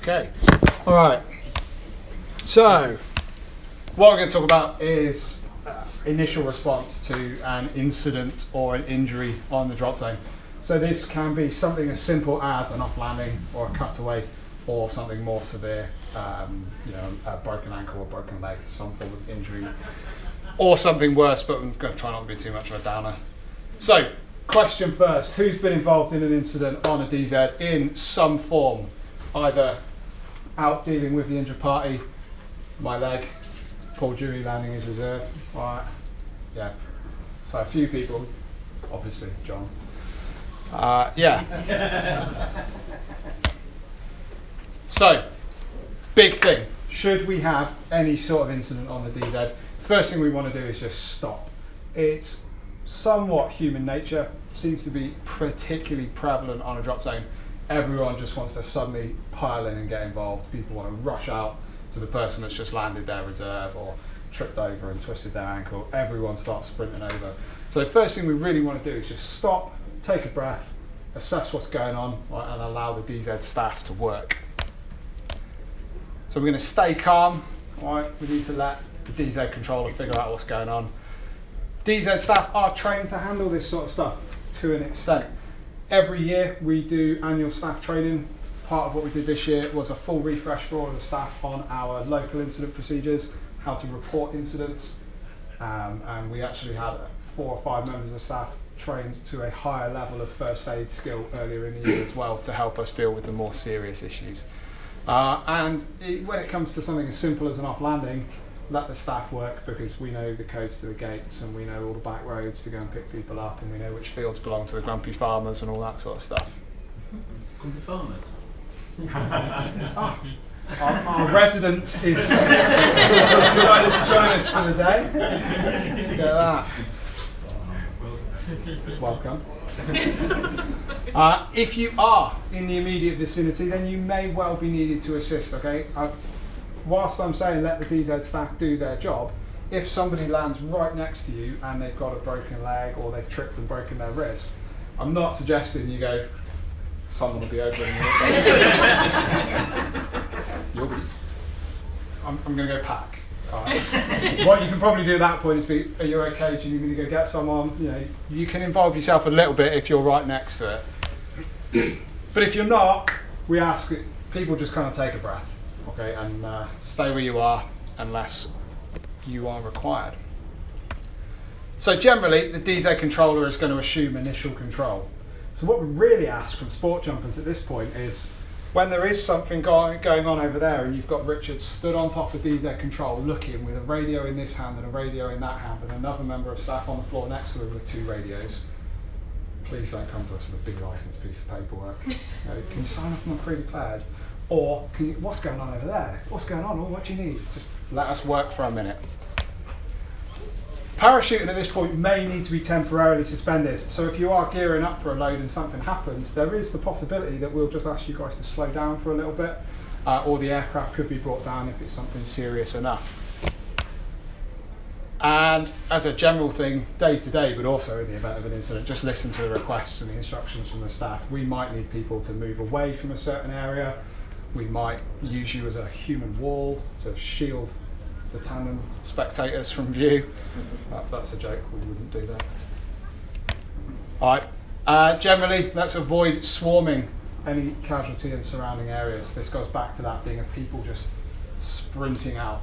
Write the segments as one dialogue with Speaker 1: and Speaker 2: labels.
Speaker 1: Okay. All right. So, what we're going to talk about is initial response to an incident or an injury on the drop zone. So this can be something as simple as an off landing or a cutaway, or something more severe, a broken ankle or broken leg, some form of injury, or something worse. But I'm going to try not to be too much of a downer. So, question first: who's been involved in an incident on a DZ in some form, either out dealing with the injured party, my leg, Paul Dewey landing his reserve, right? Yeah. So a few people, obviously John. Yeah. So, big thing. Should we have any sort of incident on the DZ, first thing we want to do is just stop. It's somewhat human nature, seems to be particularly prevalent on a drop zone. Everyone just wants to suddenly pile in and get involved. People want to rush out to the person that's just landed their reserve or tripped over and twisted their ankle. Everyone starts sprinting over. So the first thing we really want to do is just stop, take a breath, assess what's going on, right, and allow the DZ staff to work. So we're going to stay calm, right? We need to let the DZ controller figure out what's going on. DZ staff are trained to handle this sort of stuff to an extent. Every year we do annual staff training. Part of what we did this year was a full refresh for all of the staff on our local incident procedures, how to report incidents, and we actually had 4 or 5 members of staff trained to a higher level of first aid skill earlier in the year as well, to help us deal with the more serious issues. When it comes to something as simple as an off landing, let the staff work, because we know the codes to the gates and we know all the back roads to go and pick people up, and we know which fields belong to the grumpy farmers and all that sort of stuff.
Speaker 2: Grumpy farmers?
Speaker 1: Our resident is decided to join us for the day. Look at that. Welcome. If you are in the immediate vicinity, then you may well be needed to assist. Okay. Whilst I'm saying let the DZ staff do their job, if somebody lands right next to you and they've got a broken leg or they've tripped and broken their wrist, I'm not suggesting you go, someone will be over in a minute. I'm going to go pack. Right. What you can probably do at that point is be, are you okay? Do you need to go get someone? You can involve yourself a little bit if you're right next to it. But if you're not, we ask that people just kind of take a breath, okay, and stay where you are unless you are required. So generally, the DZ controller is going to assume initial control. So what we really ask from sport jumpers at this point is, when there is something going on over there and you've got Richard stood on top of DZ control looking with a radio in this hand and a radio in that hand and another member of staff on the floor next to him with 2 radios, please don't come to us with a big licensed piece of paperwork. Can you sign off on my pre-declared? Or, what's going on over there? What's going on? Or what do you need? Just let us work for a minute. Parachuting at this point may need to be temporarily suspended. So if you are gearing up for a load and something happens, there is the possibility that we'll just ask you guys to slow down for a little bit, or the aircraft could be brought down if it's something serious enough. And as a general thing, day to day, but also in the event of an incident, just listen to the requests and the instructions from the staff. We might need people to move away from a certain area. We might use you as a human wall to shield the tandem spectators from view. That's a joke, we wouldn't do that. Alright, generally let's avoid swarming any casualty in surrounding areas. This goes back to that thing of people just sprinting out.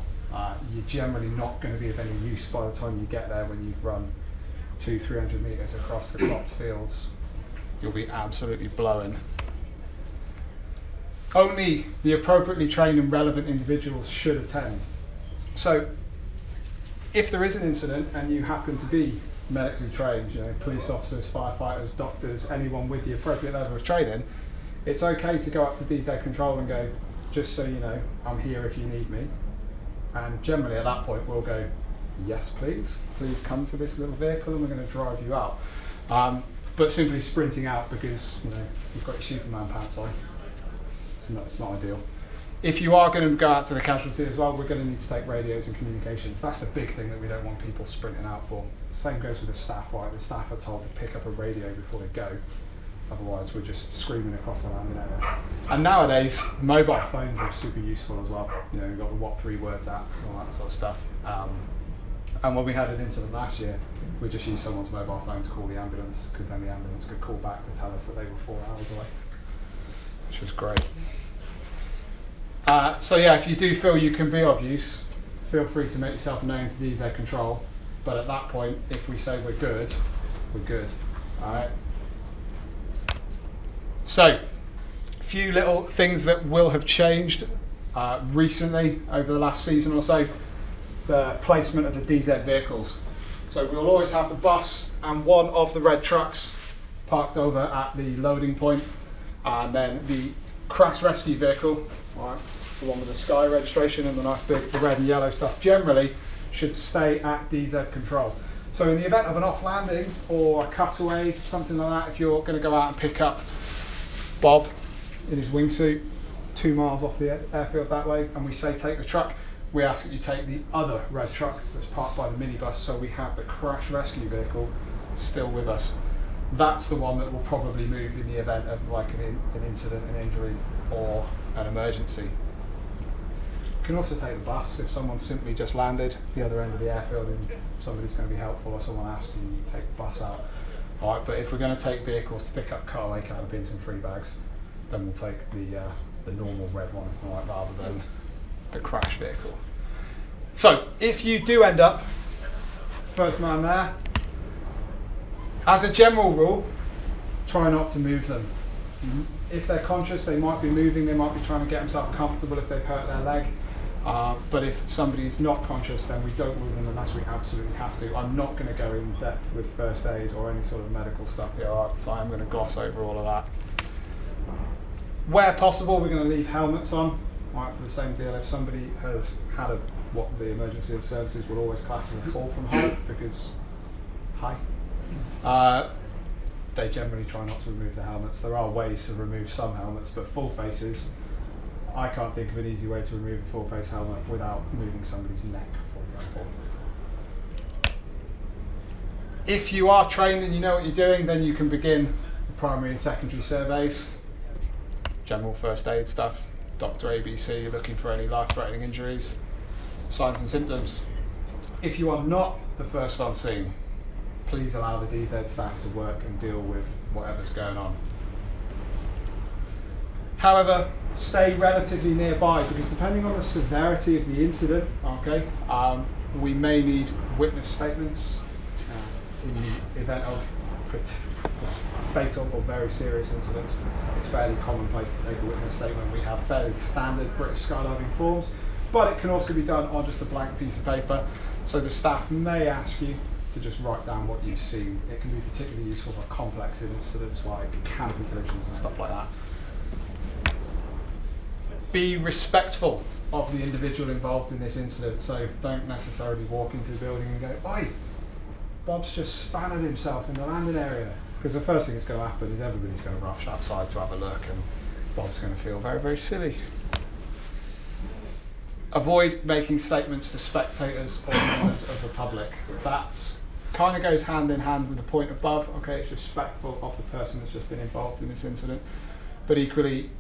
Speaker 1: You're generally not going to be of any use by the time you get there when you've run 200-300 metres across the cropped fields. You'll be absolutely blowing. Only the appropriately trained and relevant individuals should attend. So, if there is an incident and you happen to be medically trained, police officers, firefighters, doctors, anyone with the appropriate level of training, it's okay to go up to DZ control and go, just so you know, I'm here if you need me. And generally at that point we'll go, yes please come to this little vehicle and we're going to drive you out. But simply sprinting out because you've got your Superman pants on, it's not ideal. If you are going to go out to the casualty as well, we're going to need to take radios and communications. That's the big thing that we don't want people sprinting out for. The same goes with the staff, right? The staff are told to pick up a radio before they go. Otherwise, we're just screaming across the landing area. And nowadays, mobile phones are super useful as well. You know, you've got the what 3 words app, all that sort of stuff. And when we had an incident last year, we just used someone's mobile phone to call the ambulance, because then the ambulance could call back to tell us that they were 4 hours away, which was great. So yeah, if you do feel you can be of use, feel free to make yourself known to DZ Control. But at that point, if we say we're good, we're good. All right. So, a few little things that will have changed recently over the last season or so. The placement of the DZ vehicles. So we'll always have the bus and one of the red trucks parked over at the loading point, and then the crash rescue vehicle, all right, the one with the Sky registration and the nice big the red and yellow stuff, generally should stay at DZ Control. So in the event of an off landing or a cutaway, something like that, if you're going to go out and pick up Bob in his wingsuit 2 miles off the airfield that way, and we say take the truck, we ask that you take the other red truck that's parked by the minibus, so we have the crash rescue vehicle still with us. That's the one that will probably move in the event of like an incident, an injury, or an emergency. You can also take the bus if someone's simply just landed the other end of the airfield and somebody's going to be helpful, or someone asks you, you take the bus out. Alright, but if we're going to take vehicles to pick up cutaway carabines and free bags, then we'll take the normal red one, alright, rather than the crash vehicle. So if you do end up first man there, as a general rule, try not to move them. If they're conscious, they might be moving, they might be trying to get themselves comfortable if they've hurt their leg. But if somebody's not conscious, then we don't move them unless we absolutely have to. I'm not going to go in depth with first aid or any sort of medical stuff here, so I'm going to gloss over all of that. Where possible, we're going to leave helmets on. Right, for the same deal, if somebody has had what the emergency services would always class as a fall from height, because they generally try not to remove the helmets. There are ways to remove some helmets, but full faces, I can't think of an easy way to remove a full face helmet without moving somebody's neck, for example. If you are trained and you know what you're doing, then you can begin the primary and secondary surveys, general first aid stuff, Dr. ABC, looking for any life-threatening injuries, signs and symptoms. If you are not the first on scene, please allow the DZ staff to work and deal with whatever's going on. However, stay relatively nearby, because depending on the severity of the incident, okay, we may need witness statements in the event of fatal or very serious incidents. It's fairly commonplace to take a witness statement. We have fairly standard British skydiving forms, but it can also be done on just a blank piece of paper. So the staff may ask you to just write down what you've seen. It can be particularly useful for complex incidents like canopy collisions and stuff like that. Be respectful of the individual involved in this incident, so don't necessarily walk into the building and go, "Oi, Bob's just spanned himself in the landing area," because the first thing that's going to happen is everybody's going to rush outside to have a look, and Bob's going to feel very, very silly. Avoid making statements to spectators or members of the public. That kind of goes hand in hand with the point above. Okay, it's respectful of the person that's just been involved in this incident, but equally,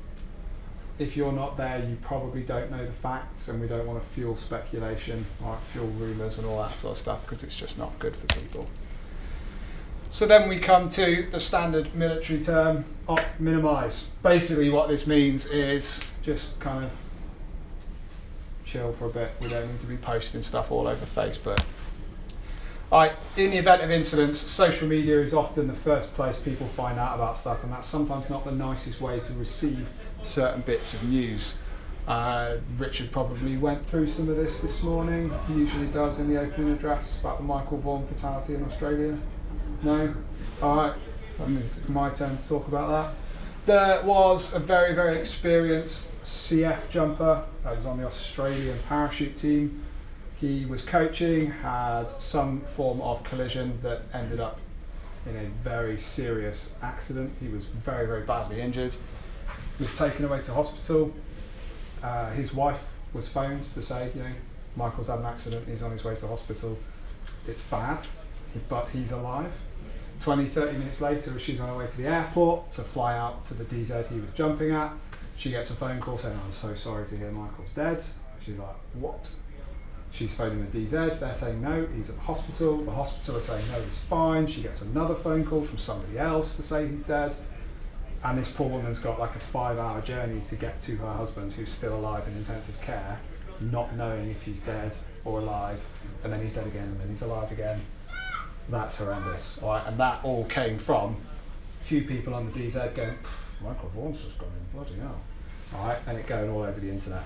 Speaker 1: if you're not there, you probably don't know the facts, and we don't want to fuel speculation or fuel rumours and all that sort of stuff, because it's just not good for people. So then we come to the standard military term, op minimise. Basically what this means is just kind of chill for a bit. We don't need to be posting stuff all over Facebook. Alright, in the event of incidents, social media is often the first place people find out about stuff, and that's sometimes not the nicest way to receive certain bits of news. Richard probably went through some of this morning. He usually does in the opening address about the Michael Vaughan fatality in Australia. No? Alright, it's my turn to talk about that. There was a very, very experienced CF jumper that was on the Australian parachute team. He was coaching, had some form of collision that ended up in a very serious accident. He was very, very badly injured. He was taken away to hospital. His wife was phoned to say, you know, Michael's had an accident, he's on his way to hospital. It's bad, but he's alive. 20, 30 minutes later, as she's on her way to the airport to fly out to the DZ he was jumping at, she gets a phone call saying, I'm so sorry to hear Michael's dead. She's like, what? She's phoning the DZ, they're saying no, he's at the hospital are saying no, he's fine. She gets another phone call from somebody else to say he's dead. And this poor woman's got like a 5-hour journey to get to her husband, who's still alive in intensive care, not knowing if he's dead or alive, and then he's dead again, and then he's alive again. That's horrendous. All right, and that all came from a few people on the DZ going, Michael Vaughan's just gone in, bloody hell. All right, and it going all over the internet.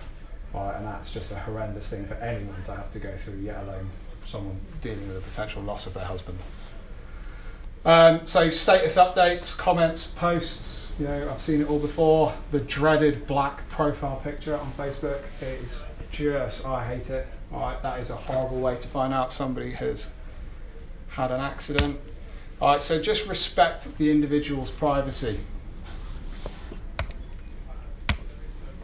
Speaker 1: All right, and that's just a horrendous thing for anyone to have to go through, yet alone someone dealing with a potential loss of their husband. So status updates, comments, posts, you know, I've seen it all before. The dreaded black profile picture on Facebook is just, I hate it. All right, that is a horrible way to find out somebody has had an accident. All right, so just respect the individual's privacy.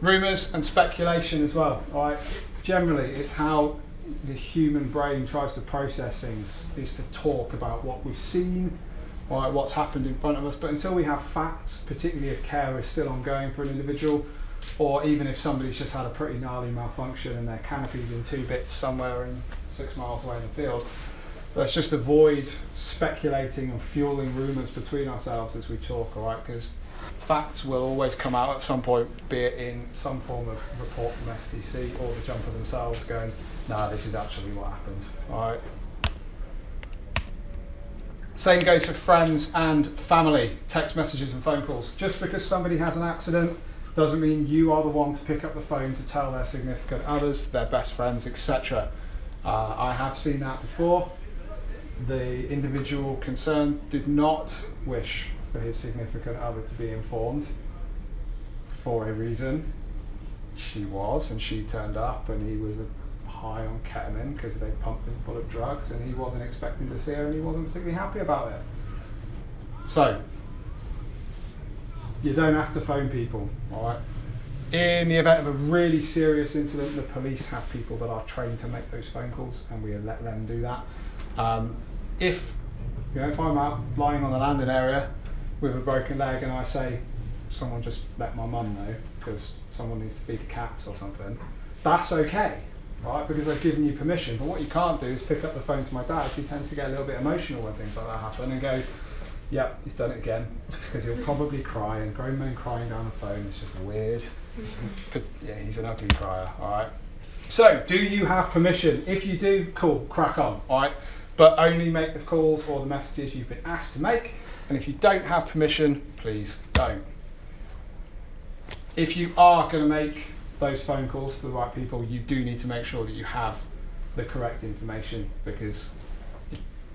Speaker 1: Rumours and speculation as well. All right, generally it's how the human brain tries to process things, is to talk about what we've seen, or what's happened in front of us. But until we have facts, particularly if care is still ongoing for an individual, or even if somebody's just had a pretty gnarly malfunction and their canopy's in 2 bits somewhere in 6 miles away in the field, let's just avoid speculating and fueling rumours between ourselves as we talk, all right? Because facts will always come out at some point, be it in some form of report from STC or the jumper themselves going, nah, this is actually what happened, all right? Same goes for friends and family, text messages and phone calls. Just because somebody has an accident doesn't mean you are the one to pick up the phone to tell their significant others, their best friends, etc. I have seen that before. The individual concerned did not wish for his significant other to be informed for a reason. She was, and she turned up, and he was high on ketamine because they pumped him full of drugs, and he wasn't expecting to see her, and he wasn't particularly happy about it. So you don't have to phone people, all right? In the event of a really serious incident, the police have people that are trained to make those phone calls, and we let them do that. If I'm out lying on the landing area with a broken leg and I say, someone just let my mum know because someone needs to feed the cats or something, that's okay, right? Because I've given you permission. But what you can't do is pick up the phone to my dad. He tends to get a little bit emotional when things like that happen and go, yep, he's done it again, because he'll probably cry, and grown men crying down the phone is just weird. But yeah, he's an ugly crier, all right? So, do you have permission? If you do, cool, crack on, all right? But only make the calls or the messages you've been asked to make, and if you don't have permission, please don't. If you are going to make those phone calls to the right people, you do need to make sure that you have the correct information, because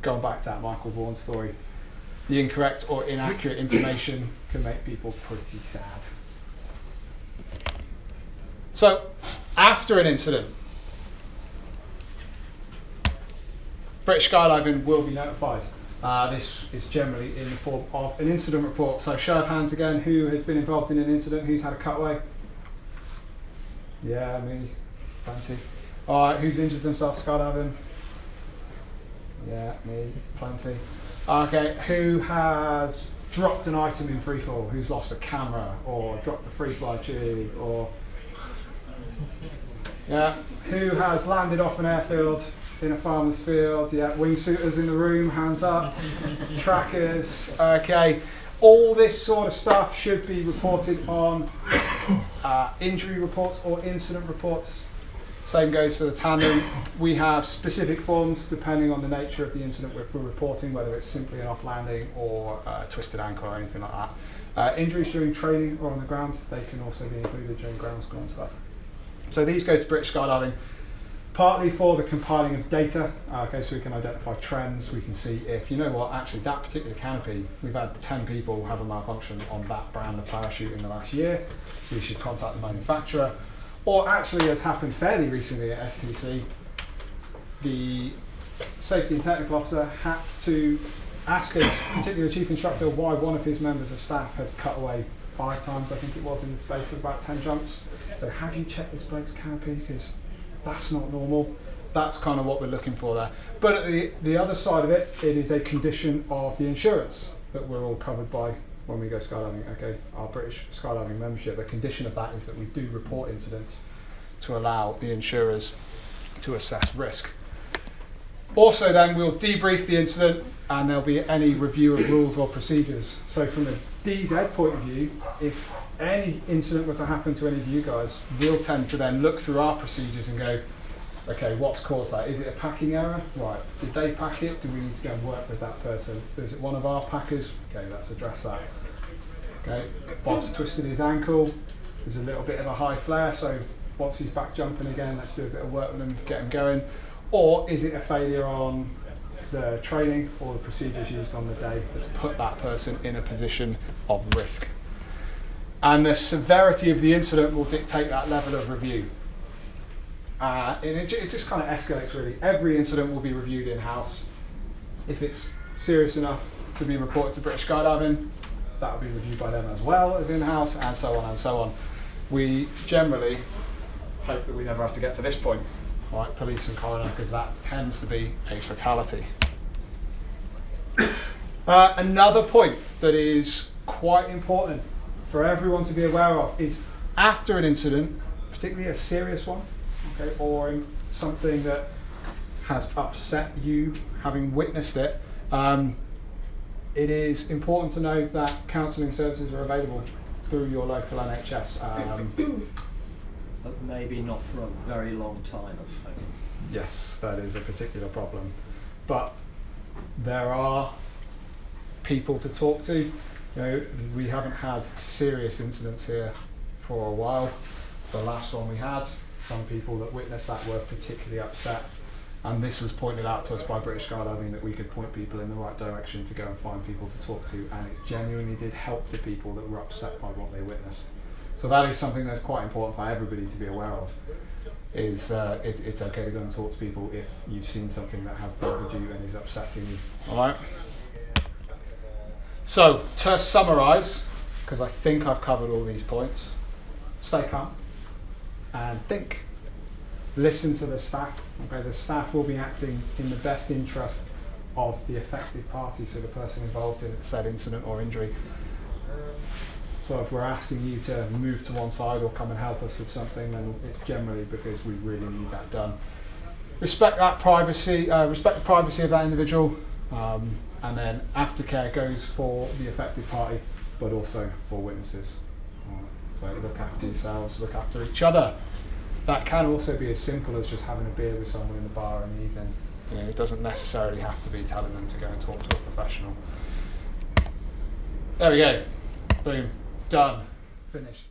Speaker 1: going back to that Michael Vaughan story, the incorrect or inaccurate information can make people pretty sad. So, after an incident, British Skydiving will be notified. This is generally in the form of an incident report. So show of hands again, who has been involved in an incident, who's had a cutaway? Yeah, me, plenty. Alright, who's injured themselves skydiving? Yeah, me, plenty. Okay, who has dropped an item in freefall? Who's lost a camera, or dropped a free fly tube, or... Yeah, who has landed off an airfield in a farmer's field? Yeah, wingsuiters in the room, hands up. Trackers, okay. All this sort of stuff should be reported on injury reports or incident reports. Same goes for the tandem. We have specific forms depending on the nature of the incident we're reporting, whether it's simply an off landing or a twisted ankle or anything like that. Injuries during training or on the ground, they can also be included during ground school and stuff. So these go to British Skydiving, partly for the compiling of data, okay, so we can identify trends. We can see if, you know what, actually that particular canopy, we've had 10 people have a malfunction on that brand of parachute in the last year, we should contact the manufacturer. Or actually, as happened fairly recently at STC, the safety and technical officer had to ask a particular chief instructor why one of his members of staff had cut away 5 times, I think it was, in the space of about 10 jumps. So have you checked this bloke's canopy? Because that's not normal. that's kind of what we're looking for there. But at the other side of it, it is a condition of the insurance that we're all covered by when we go skydiving. Okay, our British skydiving membership, a condition of that is that we do report incidents to allow the insurers to assess risk. Also then we'll debrief the incident and there'll be any review of rules or procedures. So from a DZ point of view, if any incident were to happen to any of you guys, we'll tend to then look through our procedures and go, okay, what's caused that? Is it a packing error? Right, did they pack it? Do we need to go and work with that person? Is it one of our packers? Okay, let's address that. Okay, Bob's twisted his ankle. There's a little bit of a high flare, so once he's back jumping again, let's do a bit of work with him, get him going. Or is it a failure on the training or the procedures used on the day that's put that person in a position of risk? And the severity of the incident will dictate that level of review. And it just kind of escalates really. Every incident will be reviewed in-house. If it's serious enough to be reported to British Skydiving, that will be reviewed by them as well as in-house, and so on and so on. We generally hope that we never have to get to this point, right, police and coroner, because that tends to be a fatality. Another point that is quite important for everyone to be aware of is after an incident, particularly a serious one, okay, or something that has upset you having witnessed it, it is important to know that counselling services are available through your local NHS.
Speaker 2: But maybe not for a very long time.
Speaker 1: Yes, that is a particular problem. But there are people to talk to. You know, we haven't had serious incidents here for a while. The last one we had, some people that witnessed that were particularly upset. And this was pointed out to us by British Skydiving that we could point people in the right direction to go and find people to talk to, and it genuinely did help the people that were upset by what they witnessed. So that is something that's quite important for everybody to be aware of. Is it's okay to go and talk to people if you've seen something that has bothered you and is upsetting you. All right. So to summarise, because I think I've covered all these points, stay calm and think. Listen to the staff. Okay, the staff will be acting in the best interest of the affected party, so the person involved in said incident or injury. So if we're asking you to move to one side or come and help us with something, then it's generally because we really need that done. Respect that privacy, respect the privacy of that individual, and then aftercare goes for the affected party, but also for witnesses. So look after yourselves, look after each other. That can also be as simple as just having a beer with someone in the bar in the evening. You know, it doesn't necessarily have to be telling them to go and talk to a professional. There we go. Boom. Done. Finished.